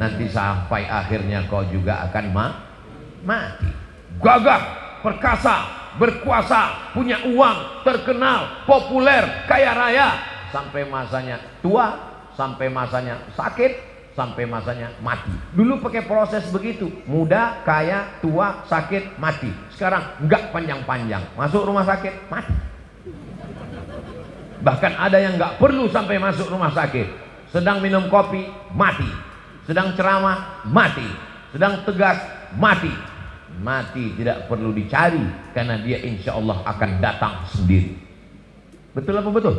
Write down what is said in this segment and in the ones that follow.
nanti sampai akhirnya kau juga akan mati. Gagah, perkasa, berkuasa, punya uang, terkenal, populer, kaya raya, sampai masanya tua, sampai masanya sakit, sampai masanya mati. Dulu pakai proses begitu, muda, kaya, tua, sakit, mati. Sekarang enggak panjang-panjang, masuk rumah sakit, mati. Bahkan ada yang enggak perlu sampai masuk rumah sakit, sedang minum kopi, mati. Sedang ceramah, mati. Sedang tegas, mati. Mati tidak perlu dicari, karena dia insya Allah akan datang sendiri. Betul apa betul?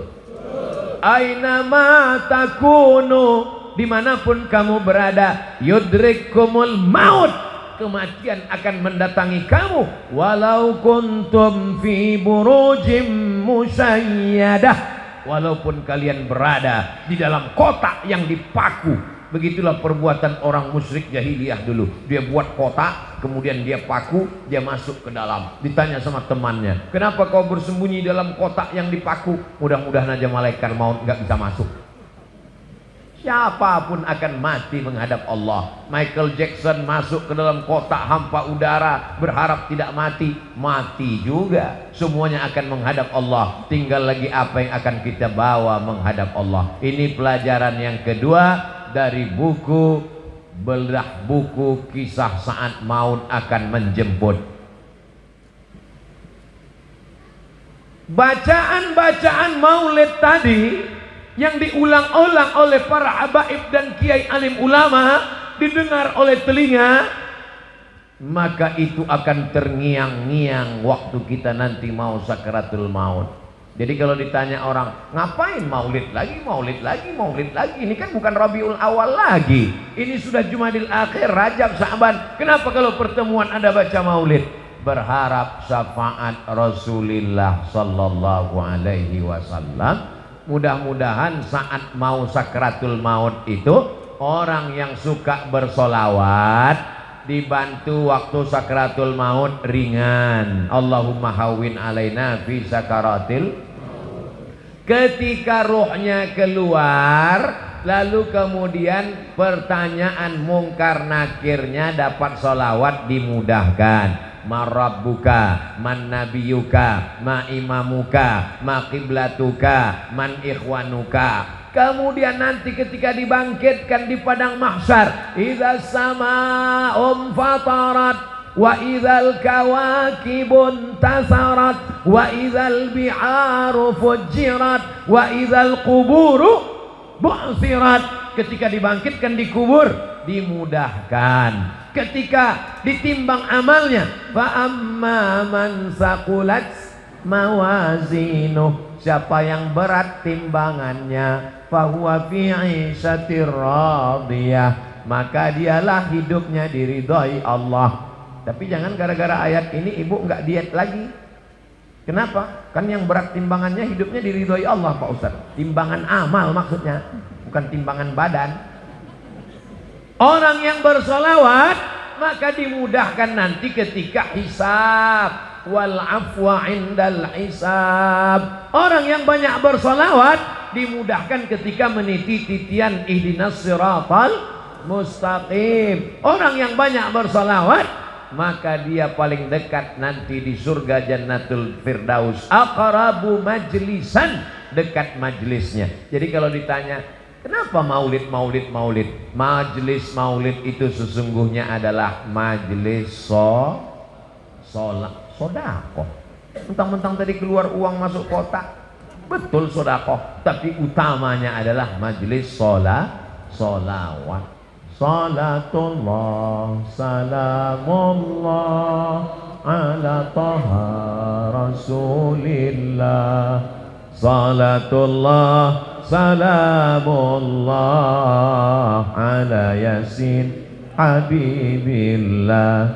Aina ma takunu, dimanapun kamu berada, yudrikumul maut, kematian akan mendatangi kamu. Walau kuntum fi burujim musayyadah, walaupun kalian berada di dalam kotak yang dipaku. Begitulah perbuatan orang musyrik jahiliyah dulu. Dia buat kotak, kemudian dia paku, dia masuk ke dalam. Ditanya sama temannya, kenapa kau bersembunyi dalam kotak yang dipaku? Mudah-mudahan aja malaikat maut nggak bisa masuk. Siapapun akan mati menghadap Allah. Michael Jackson masuk ke dalam kotak hampa udara, berharap tidak mati, mati juga. Semuanya akan menghadap Allah. Tinggal lagi apa yang akan kita bawa menghadap Allah. Ini pelajaran yang kedua dari buku belah buku kisah saat maut akan menjemput. Bacaan-bacaan maulid tadi yang diulang-ulang oleh para habaib dan kiai alim ulama, didengar oleh telinga, maka itu akan terngiang-ngiang waktu kita nanti mau sakaratul maut. Jadi kalau ditanya orang, ngapain maulid lagi, maulid lagi, maulid lagi? Ini kan bukan Rabiul Awal lagi. Ini sudah Jumadil Akhir, Rajab, Sa'ban. Kenapa kalau pertemuan Anda baca maulid? Berharap syafaat Rasulullah sallallahu alaihi wasallam. Mudah-mudahan saat mau sakratul maut itu, orang yang suka bersolawat dibantu waktu sakratul maut ringan. Allahumma hawwin alaina fi sakaratil. Ketika ruhnya keluar, lalu kemudian pertanyaan mungkar nakirnya dapat solawat dimudahkan. Ma rabbuka, man nabiyuka, ma imamuka, ma qiblatuka, man ikhwanuka. Kemudian nanti ketika dibangkitkan di padang mahsyar, idza sama'um fatarat wa idzal kawakibun tasarat wa idzal bi'aru fujirat wa idzal quburu bu'sirat. Ketika dibangkitkan di kubur dimudahkan. Ketika ditimbang amalnya, fa amma man saqulat mawazinuh, siapa yang berat timbangannya, fa huwa fi 'ishatir radiyah, maka dialah hidupnya diridhoi Allah. Tapi jangan gara-gara ayat ini ibu enggak diet lagi. Kenapa? Kan yang berat timbangannya hidupnya diridhoi Allah Pak Ustaz. Timbangan amal maksudnya, bukan timbangan badan. Orang yang bersolawat maka dimudahkan nanti ketika hisab. Wal afwa indal hisab. Orang yang banyak bersolawat dimudahkan ketika meniti titian ihdinas siratal mustaqim. Orang yang banyak bersolawat maka dia paling dekat nanti di surga Jannatul Firdaus. Aqrabu majlisan, dekat majlisnya. Jadi kalau ditanya, kenapa maulid? Majelis maulid itu sesungguhnya adalah majelis sodakoh. Mentang-mentang tadi keluar uang masuk kotak, betul sodakoh, tapi utamanya adalah majelis solawat. Salatullah salamullah ala taha rasulillah. Salatullah salamullah ala yasin habibillah.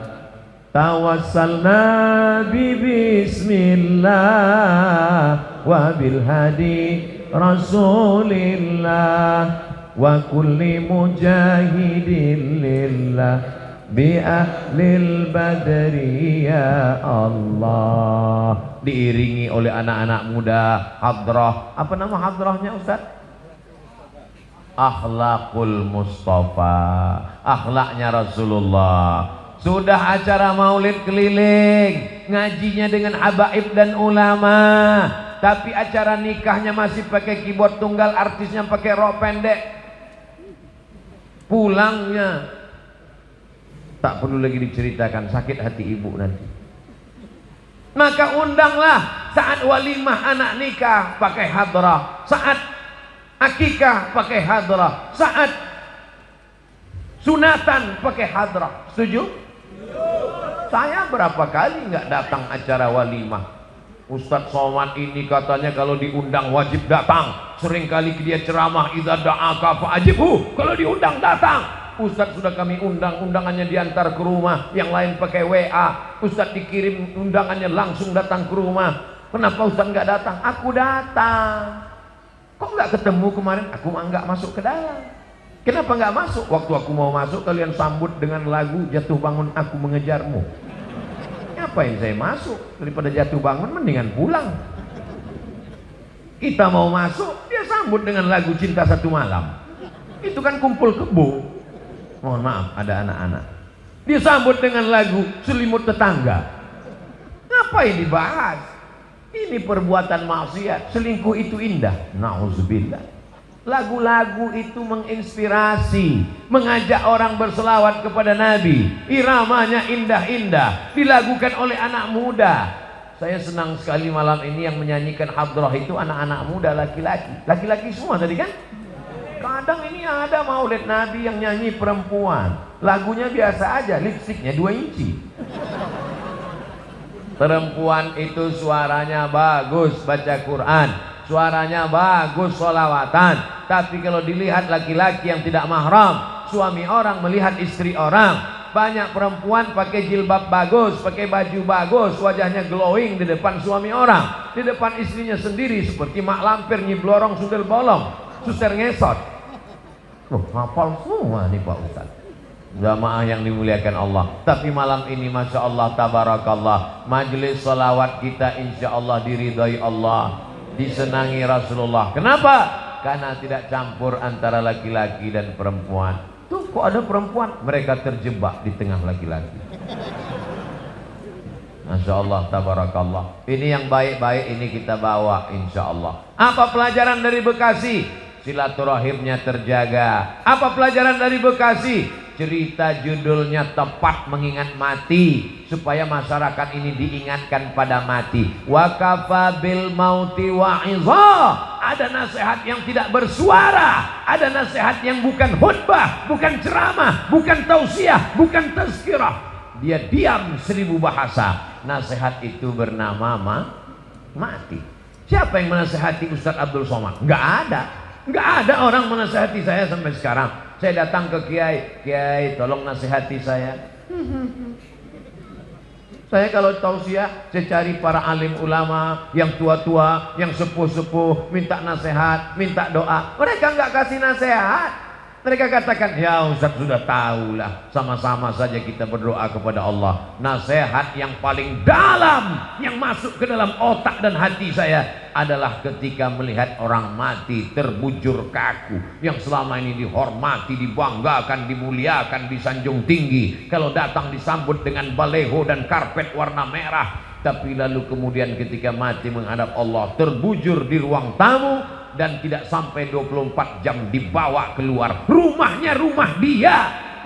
Tawassalna bismillah wa bil hadi rasulillah wa kulli mujahidin lillah bi ahlil badri ya Allah. Diiringi oleh anak-anak muda hadrah. Apa nama hadrahnya Ustaz? Akhlakul Mustafa, akhlaknya Rasulullah. Sudah acara maulid keliling, ngajinya dengan habaib dan ulama, tapi acara nikahnya masih pakai keyboard tunggal, artisnya pakai rok pendek. Pulangnya tak perlu lagi diceritakan, sakit hati ibu nanti. Maka undanglah saat walimah anak nikah pakai hadrah, saat akikah pakai hadrah, saat sunatan pakai hadrah. Setuju? Saya berapa kali nggak datang acara walimah. Ustadz Somad ini katanya kalau diundang wajib datang. Seringkali dia ceramah, idza da'aka fa'ajibhu, kalau diundang datang. Ustadz sudah kami undang, undangannya diantar ke rumah, yang lain pakai WA. Ustadz dikirim undangannya langsung datang ke rumah. Kenapa Ustadz nggak datang? Aku datang. Kok nggak ketemu kemarin? Aku nggak masuk ke dalam. Kenapa nggak masuk? Waktu aku mau masuk kalian sambut dengan lagu jatuh bangun aku mengejarmu. Ngapain saya masuk? Daripada jatuh bangun mendingan pulang. Kita mau masuk, dia sambut dengan lagu cinta satu malam. Itu kan kumpul kebo. Mohon maaf, ada anak-anak. Dia sambut dengan lagu selimut tetangga. Ngapain dibahas? Ini perbuatan maksiat. Selingkuh itu indah. Nauzubillah. Lagu-lagu itu menginspirasi, mengajak orang berselawat kepada Nabi. Iramanya indah-indah, dilakukan oleh anak muda. Saya senang sekali malam ini yang menyanyikan hadrah itu anak-anak muda, laki-laki. Laki-laki semua tadi kan? Kadang ini ada maulid Nabi yang nyanyi perempuan. Lagunya biasa aja, lipstiknya 2 inci. Perempuan itu suaranya bagus baca Quran, suaranya bagus sholawatan. Tapi kalau dilihat laki-laki yang tidak mahram, suami orang melihat istri orang. Banyak perempuan pakai jilbab bagus, pakai baju bagus, wajahnya glowing di depan suami orang, di depan istrinya sendiri seperti mak lampir, nyiblorong, sundel bolong, suster ngesot. Hafal semua nih Pak Ustaz. Jamaah yang dimuliakan Allah. Tapi malam ini Masya Allah tabarakallah, majelis salawat kita insya Allah diridhai Allah, disenangi Rasulullah. Kenapa? Karena tidak campur antara laki-laki dan perempuan. Tuh kok ada perempuan, mereka terjebak di tengah laki-laki. Masya Allah tabarakallah. Ini yang baik-baik ini kita bawa insya Allah. Apa pelajaran dari Bekasi? Silaturahimnya terjaga. Apa pelajaran dari Bekasi? Cerita judulnya tepat, mengingat mati, supaya masyarakat ini diingatkan pada mati. Wa kafa bil mauti wa'idha. Ada nasihat yang tidak bersuara, ada nasihat yang bukan khutbah, bukan ceramah, bukan tausiah, bukan tazkirah. Dia diam 1000 bahasa. Nasihat itu bernama mati. Siapa yang menasihati Ustadz Abdul Somad? Nggak ada. Nggak ada orang menasihati saya sampai sekarang. Saya datang ke Kiai, Kiai tolong nasihati saya. Saya kalau tausiah, saya cari para alim ulama yang tua-tua, yang sepuh-sepuh, minta nasihat, minta doa. Mereka nggak kasih nasihat. Mereka katakan, ya Ustaz sudah tahulah, sama-sama saja kita berdoa kepada Allah. Nasihat yang paling dalam, yang masuk ke dalam otak dan hati saya adalah ketika melihat orang mati terbujur kaku, yang selama ini dihormati, dibanggakan, dimuliakan, disanjung tinggi. Kalau datang disambut dengan baleho dan karpet warna merah, tapi lalu kemudian ketika mati menghadap Allah terbujur di ruang tamu, dan tidak sampai 24 jam dibawa keluar. Rumahnya rumah dia,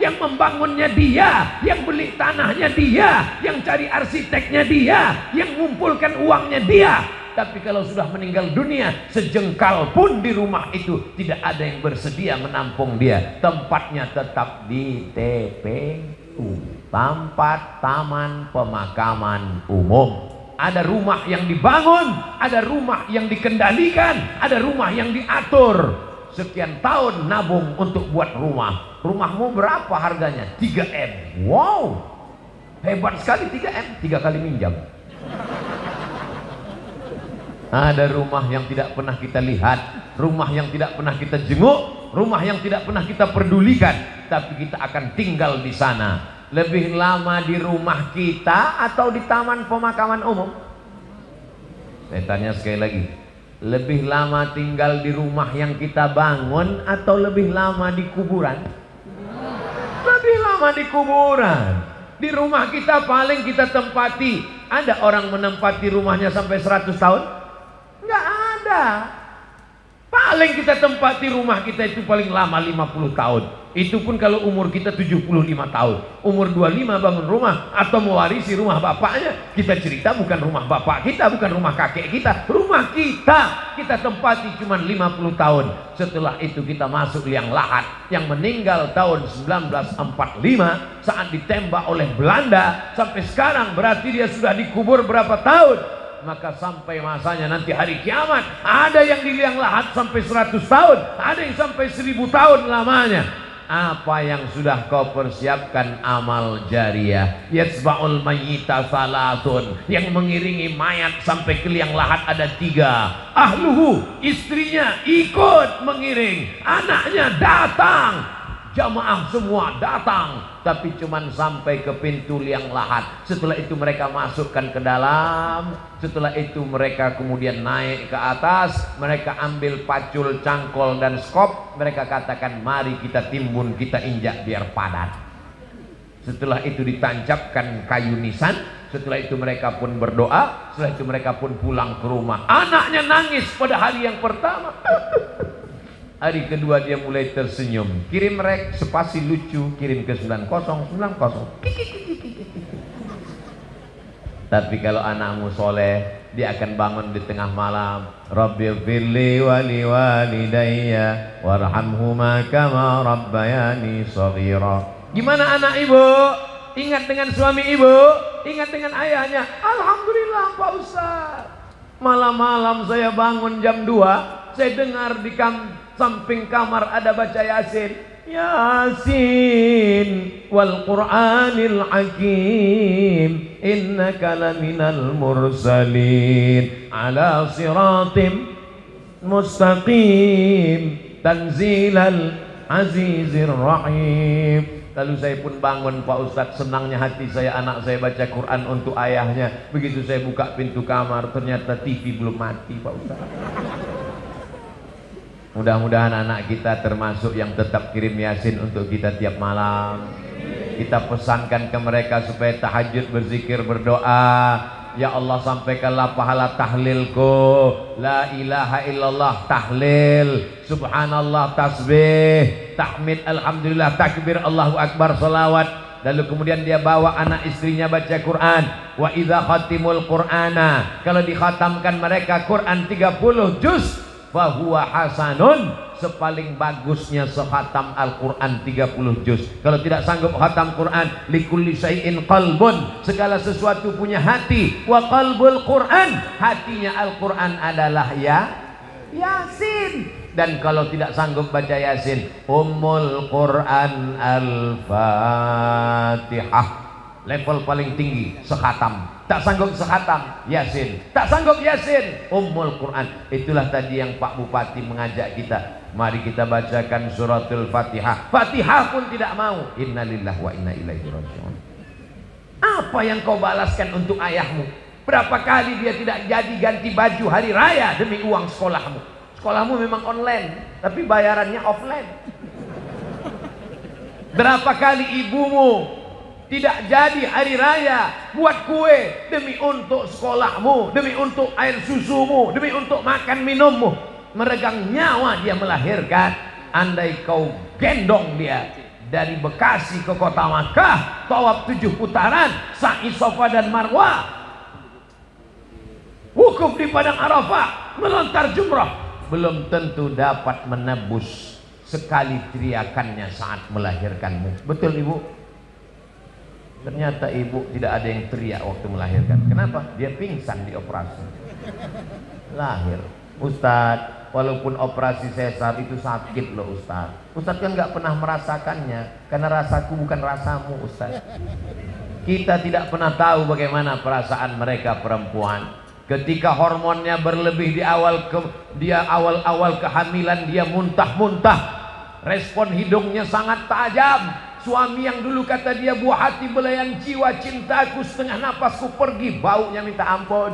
yang membangunnya dia, yang beli tanahnya dia, yang cari arsiteknya dia, yang mengumpulkan uangnya dia. Tapi kalau sudah meninggal dunia, sejengkal pun di rumah itu tidak ada yang bersedia menampung dia. Tempatnya tetap di TPU, tempat taman pemakaman umum. Ada rumah yang dibangun, ada rumah yang dikendalikan, ada rumah yang diatur. Sekian tahun nabung untuk buat rumah. Rumahmu berapa harganya? 3M. Wow, hebat sekali 3M, 3 kali minjam. Ada rumah yang tidak pernah kita lihat, rumah yang tidak pernah kita jenguk, rumah yang tidak pernah kita pedulikan, tapi kita akan tinggal di sana. Lebih lama di rumah kita atau di taman pemakaman umum? Saya tanya sekali lagi, Lebih lama tinggal di rumah yang kita bangun atau lebih lama di kuburan? Lebih lama di kuburan. Di rumah kita paling kita tempati. Ada orang menempati rumahnya sampai 100 tahun? Enggak ada. Paling kita tempati rumah kita itu paling lama 50 tahun. Itu pun kalau umur kita 75 tahun. Umur 25 bangun rumah atau mewarisi rumah bapaknya. Kita cerita bukan rumah bapak kita, bukan rumah kakek kita, rumah kita. Kita tempati cuma 50 tahun. Setelah itu kita masuk liang lahat. Yang meninggal tahun 1945 saat ditembak oleh Belanda. Sampai sekarang berarti dia sudah dikubur berapa tahun? Maka sampai masanya nanti hari kiamat, ada yang di liang lahat sampai 100 tahun, ada yang sampai 1000 tahun lamanya. Apa yang sudah kau persiapkan? Amal jariah. Yatsba'ul mayyita salatun, yang mengiringi mayat sampai ke liang lahat ada 3. Ahluhu, istrinya ikut mengiring, anaknya datang, jamaah semua datang, tapi cuman sampai ke pintu liang lahat. Setelah itu mereka masukkan ke dalam. Setelah itu mereka kemudian naik ke atas. Mereka ambil pacul, cangkol dan skop. Mereka katakan mari kita timbun, kita injak biar padat. Setelah itu ditancapkan kayu nisan. Setelah itu mereka pun berdoa. Setelah itu mereka pun pulang ke rumah. Anaknya nangis pada hari yang pertama. Hari kedua dia mulai tersenyum. Kirim rek spasi lucu, kirim ke 9090. Tapi kalau anakmu soleh, dia akan bangun di tengah malam. Rabbighfirli wa liwalidayya warhamhuma kama rabbayani shaghira. Gimana anak ibu? Ingat dengan suami ibu? Ingat dengan ayahnya? Alhamdulillah Pak Ustaz. Malam-malam saya bangun jam 2, saya dengar di samping kamar ada baca Yasin. Yasin wal Qur'anil Hakim innaka laminal mursalin ala siratim mustaqim tanzilal azizir rahim. Lalu saya pun bangun Pak Ustadz, senangnya hati saya, anak saya baca Quran untuk ayahnya. Begitu saya buka pintu kamar, ternyata TV belum mati Pak Ustadz. Mudah-mudahan anak kita termasuk yang tetap kirim Yasin untuk kita tiap malam. Kita pesankan ke mereka supaya tahajud, berzikir, berdoa. Ya Allah, sampaikanlah pahala tahlilku. La ilaha illallah tahlil, subhanallah tasbih, tahmid, alhamdulillah, takbir, Allahu akbar, salawat. Lalu kemudian dia bawa anak istrinya baca Quran. Wa idza khatimul Qur'ana, kalau dikhatamkan mereka Quran 30 juz, fahuwa hasanun, sepaling bagusnya sekhatam Al-Quran 30 juz. Kalau tidak sanggup khatam Quran, likulli syai'in qalbun, segala sesuatu punya hati. Wa qalbul Quran, hatinya Al-Quran adalah Yasin. Dan kalau tidak sanggup baca Yasin, Ummul Quran Al-Fatihah, level paling tinggi sekhatam. Tak sanggup sekhatam Yasin, tak sanggup Yasin, Ummul Quran. Itulah tadi yang Pak Bupati mengajak kita, mari kita bacakan suratul Fatihah. Fatihah pun tidak mau. Innalillahi wa inna ilaihi raji'un. Apa yang kau balaskan untuk ayahmu? Berapa kali dia tidak jadi ganti baju hari raya demi uang sekolahmu? Sekolahmu memang online, tapi bayarannya offline. Berapa kali ibumu tidak jadi hari raya buat kue demi untuk sekolahmu, demi untuk air susumu, demi untuk makan minummu. Meregang nyawa dia melahirkan. Andai kau gendong dia dari Bekasi ke kota Makkah, tawaf 7 putaran, sa'i Safa dan Marwah, wukuf di padang Arafah, melontar jumrah, belum tentu dapat menebus sekali teriakannya saat melahirkanmu. Betul ibu? Ternyata ibu tidak ada yang teriak waktu melahirkan. Kenapa? Dia pingsan di operasi. Lahir. Ustadz, walaupun operasi sesar itu sakit loh Ustadz. Ustadz kan nggak pernah merasakannya, karena rasaku bukan rasamu Ustadz. Kita tidak pernah tahu bagaimana perasaan mereka perempuan. Ketika hormonnya berlebih di awal kehamilan, dia muntah-muntah. Respon hidungnya sangat tajam. Suami yang dulu kata dia buah hati belayan jiwa, cintaku setengah napasku pergi, baunya minta ampun.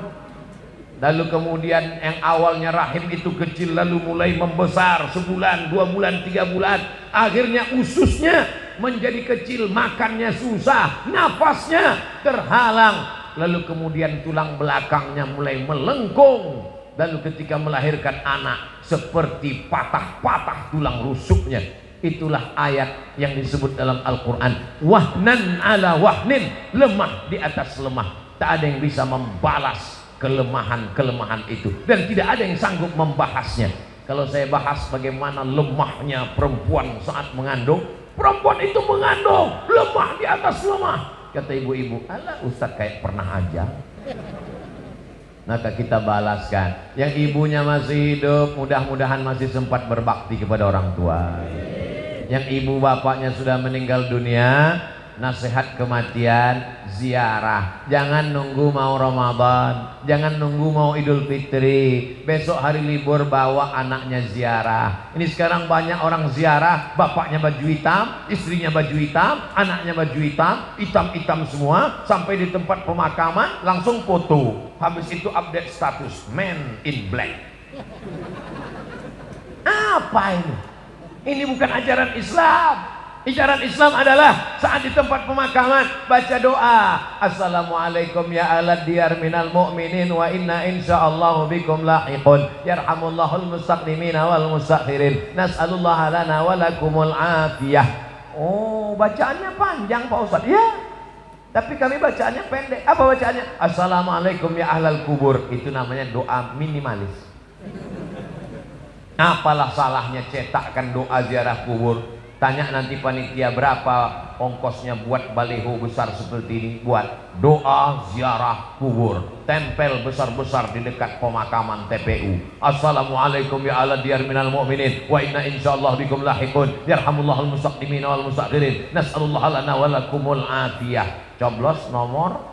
Lalu kemudian yang awalnya rahim itu kecil lalu mulai membesar, sebulan, 2 bulan, 3 bulan, akhirnya ususnya menjadi kecil, makannya susah, nafasnya terhalang, lalu kemudian tulang belakangnya mulai melengkung, lalu ketika melahirkan anak seperti patah-patah tulang rusuknya. Itulah ayat yang disebut dalam Al-Quran, wahnan ala wahnin, lemah di atas lemah. Tak ada yang bisa membalas kelemahan-kelemahan itu, dan tidak ada yang sanggup membahasnya. Kalau saya bahas bagaimana lemahnya perempuan saat mengandung, perempuan itu mengandung lemah di atas lemah, kata ibu-ibu, alah Ustaz kayak pernah aja. Maka kita balaskan, yang ibunya masih hidup mudah-mudahan masih sempat berbakti kepada orang tua. Yang ibu bapaknya sudah meninggal dunia, nasihat kematian, ziarah. Jangan nunggu mau Ramadan, jangan nunggu mau Idul Fitri, besok hari libur bawa anaknya ziarah. Ini sekarang banyak orang ziarah, bapaknya baju hitam, istrinya baju hitam, anaknya baju hitam, hitam-hitam semua, sampai di tempat pemakaman langsung foto. Habis itu update status, man in black. Apa ini? Ini bukan ajaran Islam. Ajaran Islam adalah saat di tempat pemakaman baca doa, assalamualaikum ya alad diyar minal mu'minin wa inna insyaallahu bikum lahiqun yarhamullahul mustaqdimina wal mustakhirin nas'alullaha lana wa lakumul afiyah. Oh, bacaannya panjang Pak Ustaz. Ya, tapi kami bacaannya pendek. Apa bacaannya? Assalamualaikum ya ahlal kubur. Itu namanya doa minimalis. Apalah salahnya cetakkan doa ziarah kubur? Tanya nanti panitia berapa ongkosnya buat baliho besar seperti ini, buat doa ziarah kubur, tempel besar-besar di dekat pemakaman TPU. Assalamualaikum ya ala diyar minal mu'minin wa inna insyaallah bikum lahiqun yarhamullahul mustaqdimin wal mustakhirin nas'alullaha lana wa lakumul afiyah. Coblos nomor.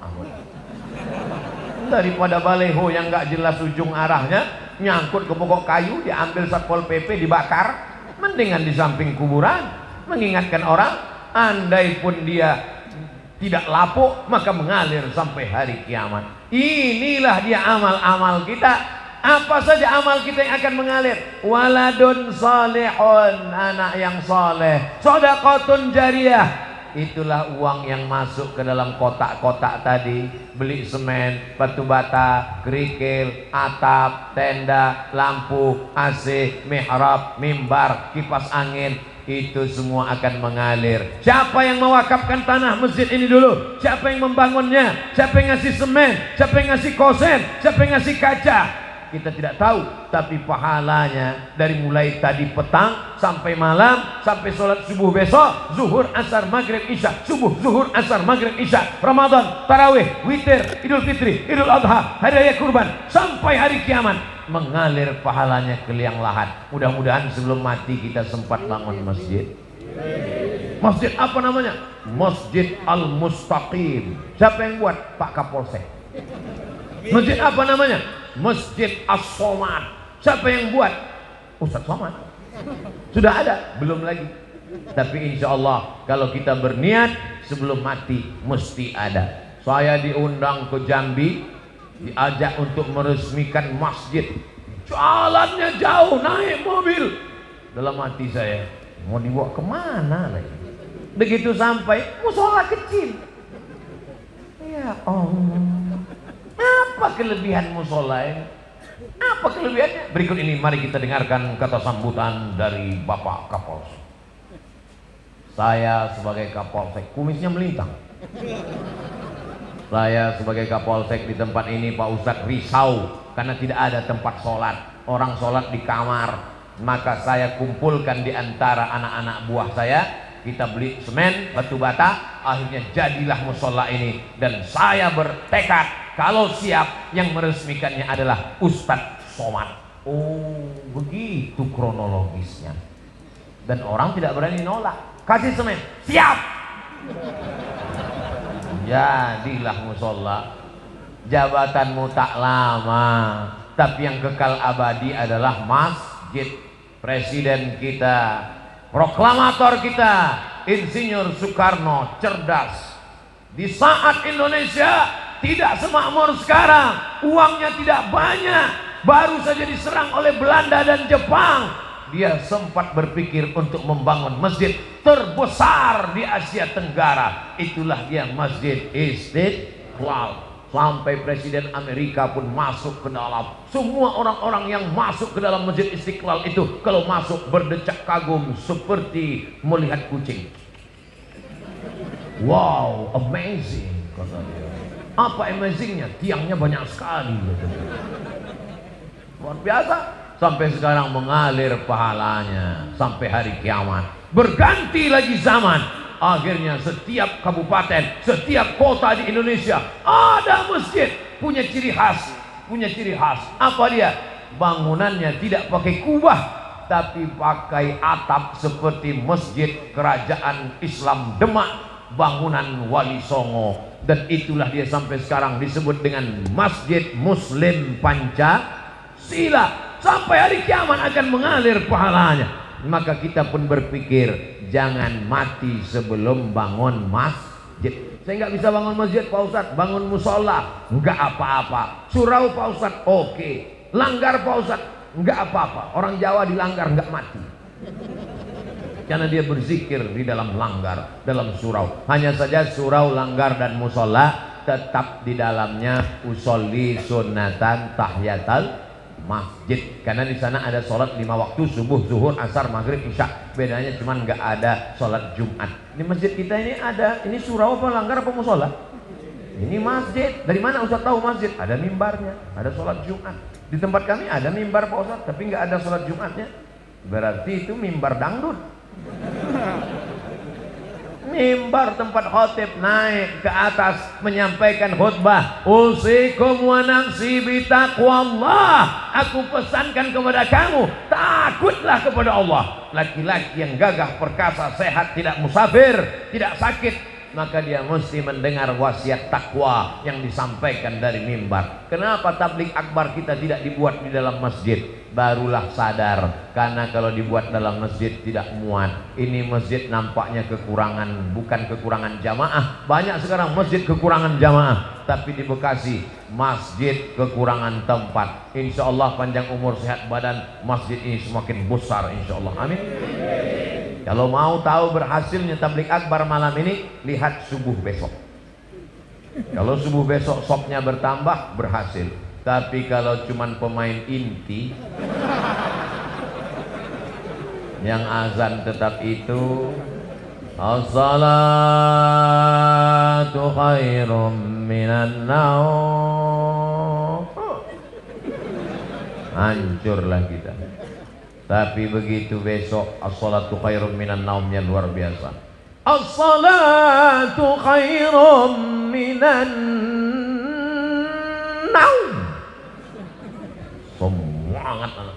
Daripada baliho yang gak jelas ujung arahnya, nyangkut ke pokok kayu, diambil Satpol PP, dibakar. Mendingan di samping kuburan, mengingatkan orang, andai pun dia tidak lapuk maka mengalir sampai hari kiamat. Inilah dia amal-amal kita. Apa saja amal kita yang akan mengalir? Waladun salihun, anak yang soleh, shadaqatun jariyah. Itulah uang yang masuk ke dalam kotak-kotak tadi. Beli semen, batu bata, kerikil, atap, tenda, lampu, AC, mihrab, mimbar, kipas angin, itu semua akan mengalir. Siapa yang mewakafkan tanah masjid ini dulu? Siapa yang membangunnya? Siapa yang ngasih semen? Siapa yang ngasih kosen? Siapa yang ngasih kaca? Kita tidak tahu, tapi pahalanya dari mulai tadi petang sampai malam, sampai sholat subuh besok, zuhur, asar, maghrib, isya, subuh, zuhur, asar, maghrib, isya, Ramadan, tarawih, witir, Idul Fitri, Idul Adha, hari raya kurban, sampai hari kiamat, mengalir pahalanya ke liang lahat. Mudah-mudahan sebelum mati kita sempat bangun masjid. Masjid apa namanya? Masjid Al-Mustaqim. Siapa yang buat? Pak Kapolsek. Masjid apa namanya? Masjid As-Somad. Siapa yang buat? Ustaz Somad. Sudah ada? Belum lagi. Tapi insya Allah kalau kita berniat sebelum mati mesti ada. Saya diundang ke Jambi, diajak untuk meresmikan masjid. Jalannya jauh, naik mobil. Dalam hati saya, mau dibawa kemana lagi? Begitu sampai, musola kecil. Ya Allah, apa kelebihan musola ini? Apa kelebihannya? Berikut ini mari kita dengarkan kata sambutan dari Bapak Kapolsek. Saya sebagai Kapolsek, kumisnya melintang. Saya sebagai Kapolsek di tempat ini, Pak Ustadz risau karena tidak ada tempat sholat. Orang sholat di kamar. Maka saya kumpulkan di antara anak-anak buah saya. Kita beli semen, batu bata, akhirnya jadilah musola ini. Dan saya bertekad kalau siap yang meresmikannya adalah Ustadz Somad. Oh, begitu kronologisnya. Dan orang tidak berani nolak. Kasih semen, siap. Jadilah musola. Jabatanmu tak lama, tapi yang kekal abadi adalah masjid. Presiden kita, proklamator kita, Insinyur Soekarno cerdas. Di saat Indonesia tidak semakmur sekarang. Uangnya tidak banyak, baru saja diserang oleh Belanda dan Jepang. Dia sempat berpikir untuk membangun masjid terbesar di Asia Tenggara. Itulah dia Masjid Istiqlal. Sampai Presiden Amerika pun masuk ke dalam. Semua orang-orang yang masuk ke dalam Masjid Istiqlal itu kalau masuk berdecak kagum seperti melihat kucing. Wow, amazing, kata dia. Apa amazingnya? Tiangnya banyak sekali. Luar biasa. Sampai sekarang mengalir pahalanya sampai hari kiamat. Berganti lagi zaman. Akhirnya setiap kabupaten, setiap kota di Indonesia ada masjid, punya ciri khas, Apa dia? Bangunannya tidak pakai kubah, tapi pakai atap seperti masjid kerajaan Islam Demak, bangunan Wali Songo. Dan itulah dia sampai sekarang disebut dengan Masjid Muslim Pancasila. Sampai hari kiamat akan mengalir pahalanya. Maka kita pun berpikir, jangan mati sebelum bangun masjid. Saya nggak bisa bangun masjid Pak Ustadz, bangun musola nggak apa-apa. Surau Pak Ustadz, oke. Langgar Pak Ustadz, nggak apa-apa. Orang Jawa dilanggar nggak mati, karena dia berzikir di dalam langgar, dalam surau. Hanya saja surau, langgar dan musola tetap di dalamnya usolli sunatan tahiyatal masjid, karena di sana ada sholat 5 waktu, subuh, zuhur, asar, maghrib, isya. Bedanya cuman nggak ada sholat Jumat. Di masjid kita ini ada, ini surau apa langgar apa musola? Ini masjid. Dari mana Ustaz tahu masjid? Ada mimbarnya, ada sholat Jumat. Di tempat kami ada mimbar Pak Ustaz, tapi nggak ada sholat Jumatnya. Berarti itu mimbar dangdut. Mimbar tempat khotib naik ke atas menyampaikan khutbah. Usikum wa nafsi bitaqwallah. Aku pesankan kepada kamu, takutlah kepada Allah. Laki-laki yang gagah perkasa, sehat, tidak musafir, tidak sakit, maka dia mesti mendengar wasiat takwa yang disampaikan dari mimbar. Kenapa tabligh akbar kita tidak dibuat di dalam masjid? Barulah sadar, karena kalau dibuat dalam masjid tidak muat. Ini masjid nampaknya kekurangan, bukan kekurangan jamaah. Banyak sekarang masjid kekurangan jamaah, tapi di Bekasi masjid kekurangan tempat. Insya Allah panjang umur sehat badan, masjid ini semakin besar insya Allah. Amin. Kalau mau tahu berhasilnya tabligh akbar malam ini, lihat subuh besok. Kalau subuh besok sopnya bertambah, berhasil. Tapi kalau cuman pemain inti yang azan tetap itu, as-salatu khairum minan naum, hancurlah kita. Tapi begitu besok as-salatu khairum minan naumnya luar biasa. As-salatu khairum minan naum. Semua anak-anak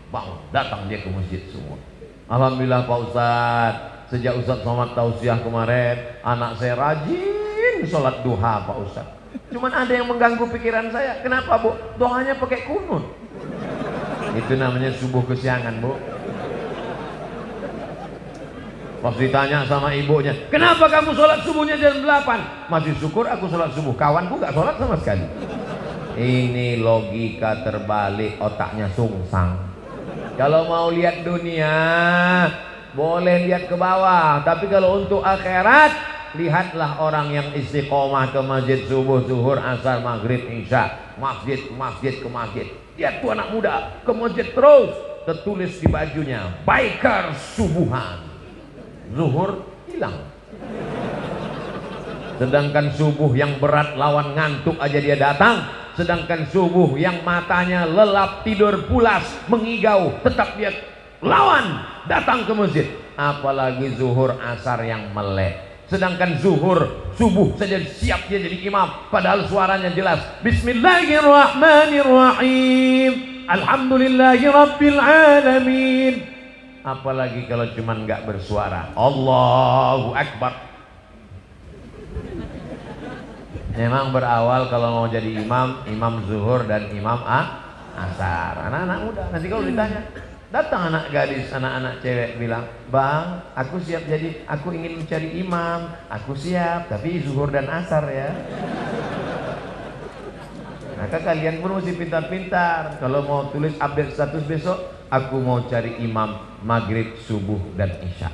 bangun, datang dia ke masjid semua. Alhamdulillah Pak Ustadz, sejak Ustadz Somad tausiah kemarin, anak saya rajin sholat duha Pak Ustadz. Cuman ada yang mengganggu pikiran saya. Kenapa Bu? Doanya pakai kunut. Itu namanya subuh kesiangan Bu. Pas ditanya sama ibunya, kenapa kamu sholat subuhnya jam 8? Masih syukur aku sholat subuh, kawanku gak sholat sama sekali. Ini logika terbalik, otaknya sungsang. Kalau mau lihat dunia boleh lihat ke bawah, tapi kalau untuk akhirat, lihatlah orang yang istiqomah ke masjid subuh, zuhur, asar, maghrib, isya, masjid ke masjid. Lihat tuh anak muda ke masjid terus, tertulis di bajunya biker subuhan, zuhur hilang. Sedangkan subuh yang berat lawan ngantuk aja dia datang. Sedangkan subuh yang matanya lelap, tidur pulas, mengigau, tetap dia lawan datang ke masjid. Apalagi zuhur, asar yang melek. Sedangkan zuhur, subuh saja siap dia jadi imam, padahal suaranya jelas. Bismillahirrahmanirrahim, alhamdulillahi rabbil alamin. Apalagi kalau cuman nggak bersuara, Allahu Akbar. Memang berawal kalau mau jadi imam, imam zuhur dan imam asar. Anak-anak muda, nanti kalau ditanya, datang anak gadis, anak-anak cewek bilang, bang, aku siap jadi, aku ingin mencari imam, aku siap, tapi zuhur dan asar ya. Maka kalian pun mesti pintar-pintar. Kalau mau tulis update status besok, aku mau cari imam maghrib, subuh, dan isya.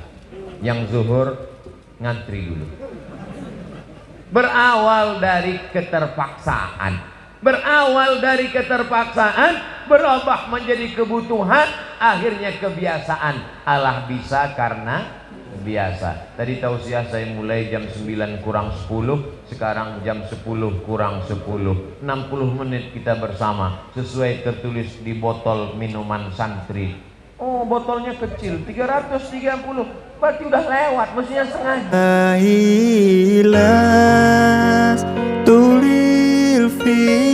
Yang zuhur ngantri dulu. Berawal dari keterpaksaan, berubah menjadi kebutuhan, akhirnya kebiasaan. Allah bisa karena biasa. Tadi tausiah saya mulai jam 9 kurang 10, sekarang jam 10 kurang 10. 60 menit kita bersama sesuai tertulis di botol minuman santri. Oh, botolnya kecil 330, berarti udah lewat, mestinya setengah. Ilas tulil fi